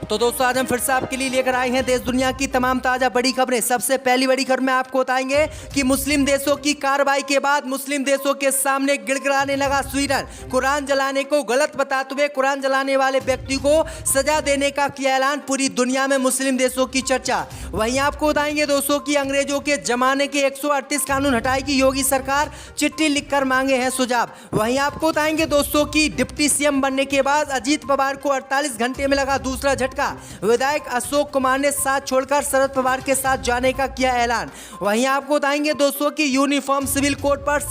तो दोस्तों आज हम फिर से आपके लिए लेकर आए हैं देश दुनिया की तमाम ताजा बड़ी खबरें। सबसे पहली बड़ी खबर में आपको बताएंगे कि मुस्लिम देशों की कार्रवाई के बाद मुस्लिम देशों के सामने गिड़गिड़ाने लगा स्वीडन। कुरान जलाने को गलत बताते हुए कुरान जलाने वाले व्यक्ति को सजा देने का किया ऐलान। पूरी दुनिया में मुस्लिम देशों की चर्चा। वहीं आपको बताएंगे दोस्तों की अंग्रेजों के जमाने के 138 कानून हटाएगी योगी सरकार, चिट्ठी लिखकर मांगे हैं सुझाव। वहीं आपको बताएंगे दोस्तों की डिप्टी सीएम बनने के बाद अजीत पवार को 48 घंटे में लगा दूसरा झटका। विधायक अशोक कुमार ने साथ छोड़कर शरद पवार के साथ जाने का किया ऐलान। वहीं आपको बताएंगे दोस्तों की यूनिफॉर्म सिविल कोड पर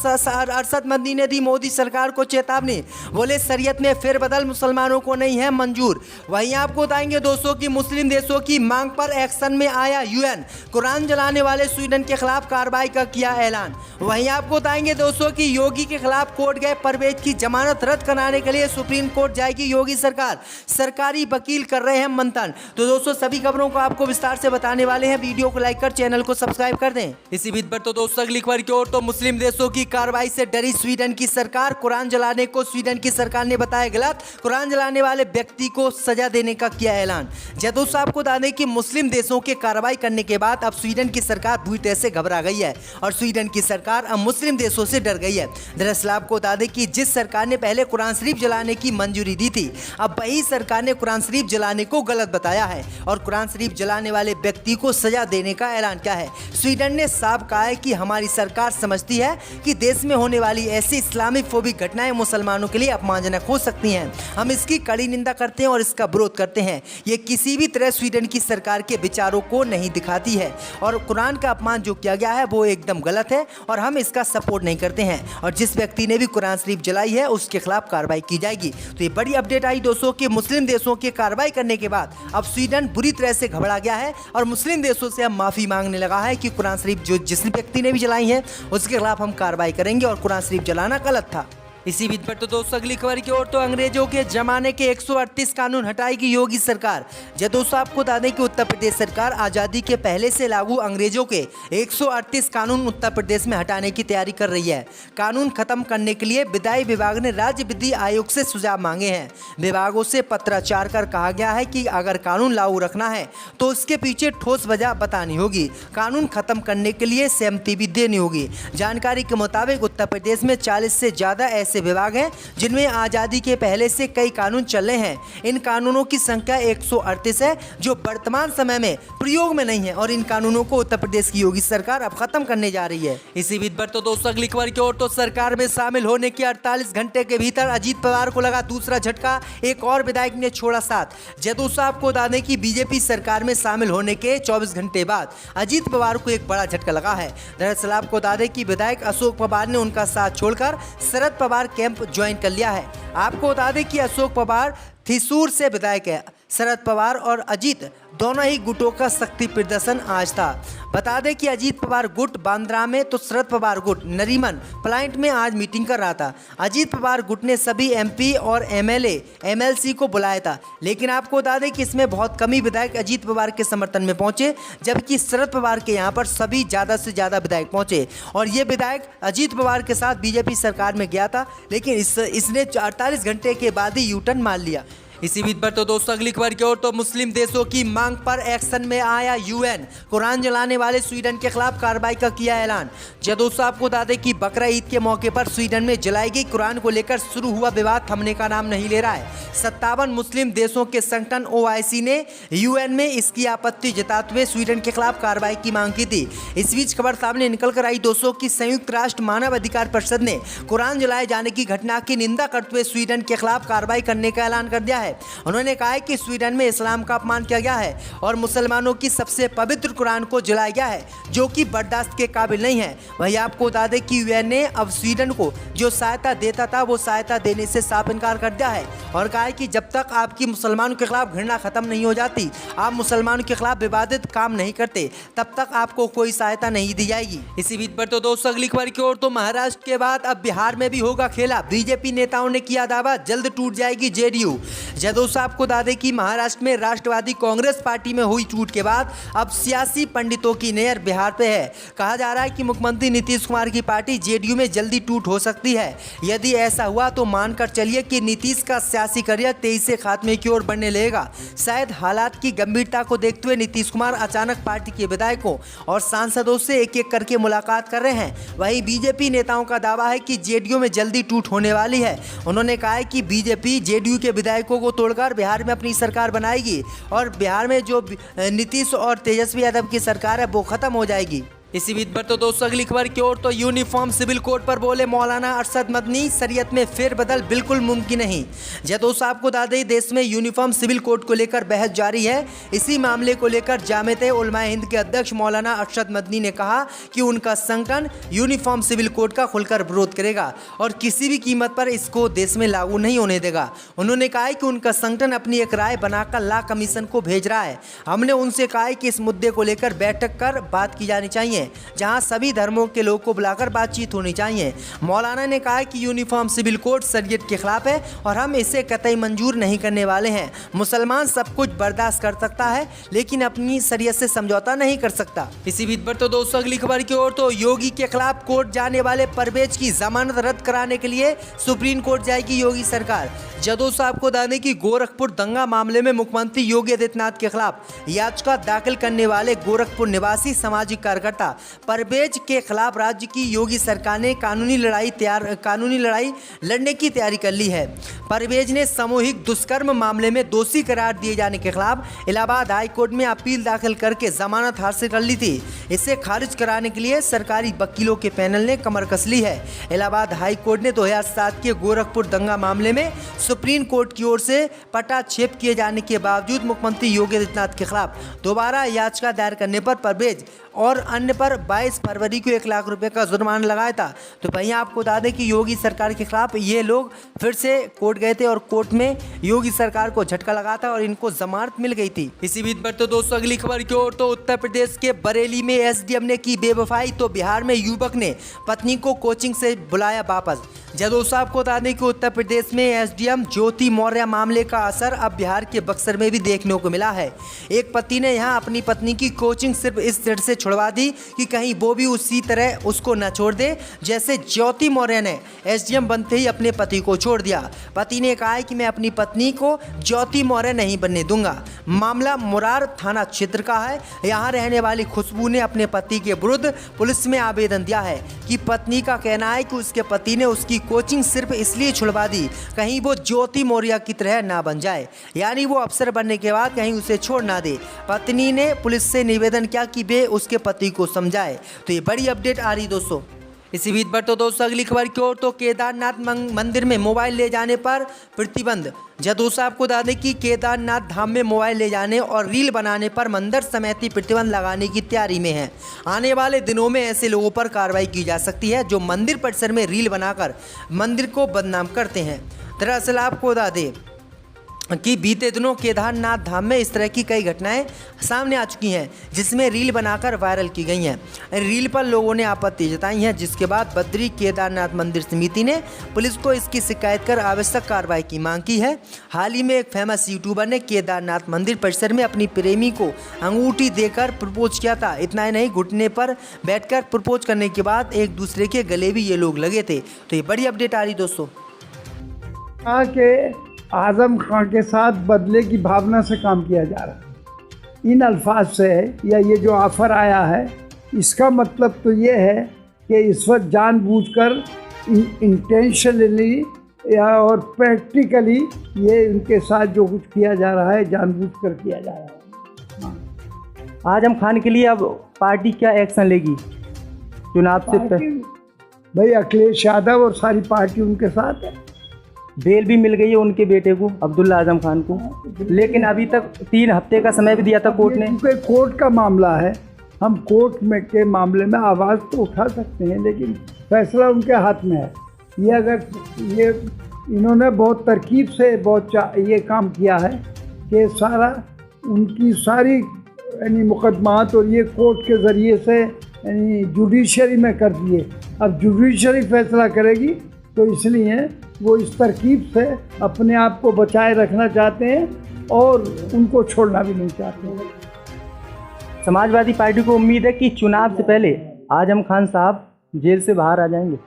अरशद मदनी ने दी मोदी सरकार को चेतावनी, बोले शरीयत में फेरबदल मुसलमानों को नहीं है मंजूर। वहीं आपको बताएंगे दोस्तों की मुस्लिम देशों की मांग पर एक्शन में आया यूएन, कुरान जलाने वाले स्वीडन के खिलाफ कार्रवाई का किया ऐलान। वहीं आपको बताएंगे दोस्तों की योगी के खिलाफ कोर्ट गए परवेज की जमानत रद्द कराने के लिए सुप्रीम कोर्ट जाएगी योगी सरकार, सरकारी वकील कर रहे हैं मंथन। तो दोस्तों सभी खबरों को आपको विस्तार से बताने वाले हैं, वीडियो को लाइक कर चैनल को सब्सक्राइब कर दें। इसी बीच पर तो दोस्तों अगली खबर की ओर, तो मुस्लिम देशों की कार्रवाई से डरी स्वीडन की सरकार। कुरान जलाने को स्वीडन की सरकार ने बताया गलत, कुरान जलाने वाले व्यक्ति को सजा देने का किया ऐलान। दोस्तों आपको बता दें कि मुस्लिम देशों के कार्रवाई करने के बाद अब स्वीडन की सरकार पूरी तरह से घबरा गई है और स्वीडन की सरकार अब मुस्लिम देशों से डर गई है। दरअसल आपको बता दें कि जिस सरकार ने पहले कुरान शरीफ जलाने की मंजूरी दी थी, अब वही सरकार ने कुरान शरीफ जलाने को गलत बताया है और कुरान शरीफ जलाने वाले व्यक्ति को सजा देने का ऐलान किया है। स्वीडन ने साफ कहा है कि हमारी सरकार समझती है कि देश में होने वाली ऐसी इस्लामिक फोबिक घटनाएं मुसलमानों के लिए अपमानजनक हो सकती हैं। हम इसकी कड़ी निंदा करते हैं और इसका विरोध करते हैं। ये किसी भी तरह स्वीडन की सरकार के विचारों को नहीं दिखाती है और कुरान का अपमान जो किया गया है वो एकदम गलत है और हम इसका सपोर्ट नहीं करते हैं और जिस व्यक्ति ने भी कुरान शरीफ जलाई है उसके खिलाफ कार्रवाई की जाएगी। तो ये बड़ी अपडेट आई दोस्तों कि मुस्लिम देशों की कार्रवाई करने के बाद अब स्वीडन बुरी तरह से घबरा गया है और मुस्लिम देशों से अब माफी मांगने लगा है कि कुरान शरीफ जो जिस व्यक्ति ने भी जलाई है उसके खिलाफ हम कार्रवाई करेंगे और कुरान शरीफ जलाना गलत था। इसी बीच पर तो दोस्तों अगली खबर की ओर, तो अंग्रेजों के जमाने के 138 कानून हटाएगी योगी सरकार। दोस्तों आपको बता दें कि उत्तर प्रदेश सरकार आज़ादी के पहले से लागू अंग्रेजों के 138 कानून उत्तर प्रदेश में हटाने की तैयारी कर रही है। कानून खत्म करने के लिए विधायी विभाग ने राज्य विधि आयोग से सुझाव मांगे हैं। विभागों से पत्राचार कर कहा गया है कि अगर कानून लागू रखना है तो उसके पीछे ठोस वजह बतानी होगी, कानून खत्म करने के लिए सहमति भी देनी होगी। जानकारी के मुताबिक उत्तर प्रदेश में 40 से ज़्यादा ऐसे विभाग हैं जिनमें आजादी के पहले से कई कानून चल रहे हैं। इन कानूनों की संख्या 138 है जो वर्तमान समय में प्रयोग में नहीं है और इन कानूनों को उत्तर प्रदेश की योगी सरकार अब खत्म करने जा रही है। इसी बीच पर तो दोस्तों अगली खबर की ओर, तो सरकार में शामिल होने के 48 घंटे के भीतर अजीत पवार को लगा दूसरा झटका, एक और विधायक ने छोड़ा साथ। दोस्तों आपको बता दें कि बीजेपी सरकार में शामिल होने के 24 घंटे बाद अजीत पवार को एक बड़ा झटका लगा है। दरअसल आपको बता दें कि विधायक अशोक पवार ने उनका साथ छोड़कर शरद पवार कैंप ज्वाइन कर लिया है। आपको बता दें कि अशोक पवार थ्रिसूर से विधायक है। शरद पवार और अजीत दोनों ही गुटों का शक्ति प्रदर्शन आज था। बता दें कि अजीत पवार गुट बांद्रा में तो शरद पवार गुट नरीमन प्लांट में आज मीटिंग कर रहा था। अजीत पवार गुट ने सभी एमपी और एमएलए एमएलसी को बुलाया था, लेकिन आपको बता दें कि इसमें बहुत कम ही विधायक अजीत पवार के समर्थन में पहुंचे, जबकि शरद पवार के यहां पर सभी ज़्यादा से ज़्यादा विधायक पहुंचे और ये विधायक अजीत पवार के साथ बीजेपी सरकार में गया था, लेकिन इसने 48 घंटे के बाद ही यू टर्न मार लिया। इसी बीच पर तो दोस्तों अगली खबर की ओर, तो मुस्लिम देशों की मांग पर एक्शन में आया यूएन, कुरान जलाने वाले स्वीडन के खिलाफ कार्रवाई का किया ऐलान। दोस्तों आपको बता दें कि बकरा ईद के मौके पर स्वीडन में जलाई गई कुरान को लेकर शुरू हुआ विवाद थमने का नाम नहीं ले रहा है। 57 मुस्लिम देशों के संगठन OIC ने यूएन में इसकी आपत्ति जताते हुए स्वीडन के खिलाफ कार्रवाई की मांग की थी। इस बीच खबर सामने निकल कर आई दोस्तों की संयुक्त राष्ट्र मानव अधिकार परिषद ने कुरान जलाए जाने की घटना की निंदा करते हुए स्वीडन के खिलाफ कार्रवाई करने का ऐलान कर दिया है। उन्होंने कहा है कि स्वीडन में इस्लाम का अपमान किया गया है और मुसलमानों की सबसे पवित्र कुरान को जलाया गया है, जो कि बर्दाश्त के काबिल नहीं है। वहीं आपको बता दें कि यूएन ने अब स्वीडन को जो सहायता देता था वो सहायता देने से साफ इनकार कर दिया है और कहा है कि जब तक आपकी मुसलमानों के खिलाफ घृणा खत्म नहीं हो जाती, आप मुसलमानों के खिलाफ विवादित काम नहीं करते, तब तक आपको कोई सहायता नहीं दी जाएगी। इसी बीच पर तो दोस्तों अगली खबर की ओर, तो महाराष्ट्र के बाद अब बिहार में भी होगा खेला। बीजेपी नेताओं ने किया दावा जल्द टूट जाएगी जेडीयू। जदों साहब को बता दें कि महाराष्ट्र में राष्ट्रवादी कांग्रेस पार्टी में हुई टूट के बाद अब सियासी पंडितों की नजर बिहार पे है। कहा जा रहा है कि मुख्यमंत्री नीतीश कुमार की पार्टी जेडीयू में जल्दी टूट हो सकती है। यदि ऐसा हुआ तो मानकर चलिए कि नीतीश का सियासी करियर तेजी से खात्मे की ओर बढ़ने लगेगा। शायद हालात की गंभीरता को देखते हुए नीतीश कुमार अचानक पार्टी के विधायकों और सांसदों से एक एक करके मुलाकात कर रहे हैं। वहीं बीजेपी नेताओं का दावा है कि जेडीयू में जल्दी टूट होने वाली है। उन्होंने कहा है कि बीजेपी जेडीयू के विधायकों को तोड़कर बिहार में अपनी सरकार बनाएगी और बिहार में जो नीतीश और तेजस्वी यादव की सरकार है वो खत्म हो जाएगी। इसी बीच पर तो दोस्तों अगली खबर की ओर तो यूनिफॉर्म सिविल कोड पर बोले मौलाना अरशद मदनी, शरीयत में फेरबदल बिल्कुल मुमकिन नहीं। जदों साहब को बता दें देश में यूनिफॉर्म सिविल कोड को लेकर बहस जारी है। इसी मामले को लेकर जामिया उलमाए हिंद के अध्यक्ष मौलाना अरशद मदनी ने कहा कि उनका संगठन यूनिफॉर्म सिविल कोड का खुलकर विरोध करेगा और किसी भी कीमत पर इसको देश में लागू नहीं होने देगा। उन्होंने कहा है कि उनका संगठन अपनी एक राय बनाकर लॉ कमीशन को भेज रहा है। हमने उनसे कहा है कि इस मुद्दे को लेकर बैठक कर बात की जानी चाहिए, जहां सभी धर्मों के लोगों को बुलाकर बातचीत होनी चाहिए। मौलाना ने कहा कि यूनिफॉर्म सिविल कोड शरीयत के खिलाफ है और हम इसे कतई मंजूर नहीं करने वाले हैं। मुसलमान सब कुछ बर्दाश्त कर सकता है लेकिन अपनी शरीयत से समझौता नहीं कर सकता। इसी बीच पर तो दोस्तों अगली खबर की ओर तो योगी के खिलाफ कोर्ट जाने वाले परवेज की जमानत रद्द कराने के लिए सुप्रीम कोर्ट जाएगी योगी सरकार। जदों साहब को बताने की गोरखपुर दंगा मामले में मुख्यमंत्री योगी आदित्यनाथ के खिलाफ याचिका दाखिल करने वाले गोरखपुर निवासी सामाजिक कार्यकर्ता परवेज के खिलाफ राज्य की योगी सरकार ने कानूनी लड़ाई लड़ने की तैयारी कर ली है। परवेज ने सामूहिक दुष्कर्म मामले में दोषी करार दिए जाने के खिलाफ इलाहाबाद हाई कोर्ट में अपील दाखिल करके जमानत हासिल कर ली थी। इसे खारिज कराने के लिए सरकारी वकीलों के पैनल ने कमर कस ली है। इलाहाबाद हाई कोर्ट ने 2007 के गोरखपुर दंगा मामले में सुप्रीम कोर्ट की ओर से पटाक्षेप किए जाने के बावजूद मुख्यमंत्री योगी आदित्यनाथ के खिलाफ दोबारा याचिका दायर करने पर परवेज और अन्य पर 22 फरवरी को 1 लाख रुपए का जुर्माना लगाया था। तो वहीं आपको बता दें कि योगी सरकार के खिलाफ ये लोग फिर से कोर्ट गए थे और कोर्ट में योगी सरकार को झटका लगा था और इनको जमानत मिल गई थी। इसी बीच पर तो दोस्तों अगली खबर की ओर तो उत्तर प्रदेश के बरेली में एसडीएम ने की बेवफाई तो बिहार में युवक ने पत्नी को कोचिंग से बुलाया वापस। जदों साहब को बता दें कि उत्तर प्रदेश में एसडीएम ज्योति मौर्य मामले का असर अब बिहार के बक्सर में भी देखने को मिला है। एक पति ने यहां अपनी पत्नी की कोचिंग सिर्फ इस डर से छुड़वा दी कि कहीं वो भी उसी तरह उसको न छोड़ दे जैसे ज्योति मौर्य ने एसडीएम बनते ही अपने पति को छोड़ दिया। पति ने कहा है कि मैं अपनी पत्नी को ज्योति मौर्य नहीं बनने दूंगा। मामला मुरार थाना क्षेत्र का है। यहाँ रहने वाली खुशबू ने अपने पति के विरुद्ध पुलिस में आवेदन दिया है कि पत्नी का कहना है कि उसके पति ने उसकी कोचिंग सिर्फ इसलिए छुड़वा दी कहीं वो ज्योति मौर्य की तरह ना बन जाए, यानी वो अफसर बनने के बाद कहीं उसे छोड़ ना दे। पत्नी ने पुलिस से निवेदन किया कि वे उसके पति को समझाए। तो ये बड़ी अपडेट आ रही दोस्तों। इसी बीच पर तो दोस्तों अगली खबर की ओर तो केदारनाथ मंदिर में मोबाइल ले जाने पर प्रतिबंध। जदों साहब को बता दें कि केदारनाथ धाम में मोबाइल ले जाने और रील बनाने पर मंदिर समिति प्रतिबंध लगाने की तैयारी में है। आने वाले दिनों में ऐसे लोगों पर कार्रवाई की जा सकती है जो मंदिर परिसर में रील बनाकर मंदिर को बदनाम करते हैं। दरअसल आपको बता दें कि बीते दिनों केदारनाथ धाम में इस तरह की कई घटनाएं सामने आ चुकी हैं जिसमें रील बनाकर वायरल की गई हैं। रील पर लोगों ने आपत्ति जताई है, जिसके बाद बद्री केदारनाथ मंदिर समिति ने पुलिस को इसकी शिकायत कर आवश्यक कार्रवाई की मांग की है। हाल ही में एक फेमस यूट्यूबर ने केदारनाथ मंदिर परिसर में अपनी प्रेमी को अंगूठी देकर प्रपोज किया था। इतना ही नहीं, घुटने पर बैठकर प्रपोज करने के बाद एक दूसरे के गले भी ये लोग लगे थे। तो ये बड़ी अपडेट आ रही दोस्तों। आज़म खां के साथ बदले की भावना से काम किया जा रहा है। इन अल्फाज से या ये जो ऑफ़र आया है इसका मतलब तो ये है कि इस वक्त जानबूझकर इंटेंशनली या और प्रैक्टिकली ये उनके साथ जो कुछ किया जा रहा है जानबूझकर किया जा रहा है। आज़म खान के लिए अब पार्टी क्या एक्शन लेगी चुनाव से पहले? भाई अखिलेश यादव और सारी पार्टी उनके साथ है। बेल भी मिल गई है उनके बेटे को, अब्दुल्ला आजम खान को, लेकिन अभी तक 3 हफ्ते का समय भी दिया था कोर्ट ने। क्योंकि कोर्ट का मामला है, हम कोर्ट में के मामले में आवाज़ तो उठा सकते हैं लेकिन फैसला उनके हाथ में है। ये अगर ये इन्होंने बहुत तरकीब से ये काम किया है कि सारा उनकी सारी यानी मुकदमात और ये कोर्ट के ज़रिए से यानी जुडिशरी में कर दिए। अब जुडिशरी फैसला करेगी तो इसलिए वो इस तरकीब से अपने आप को बचाए रखना चाहते हैं और उनको छोड़ना भी नहीं चाहते। समाजवादी पार्टी को उम्मीद है कि चुनाव से पहले आजम खान साहब जेल से बाहर आ जाएंगे।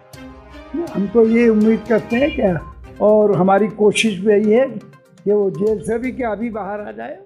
हम तो ये उम्मीद करते हैं क्या, और हमारी कोशिश भी यही है कि वो जेल से भी क्या अभी बाहर आ जाए।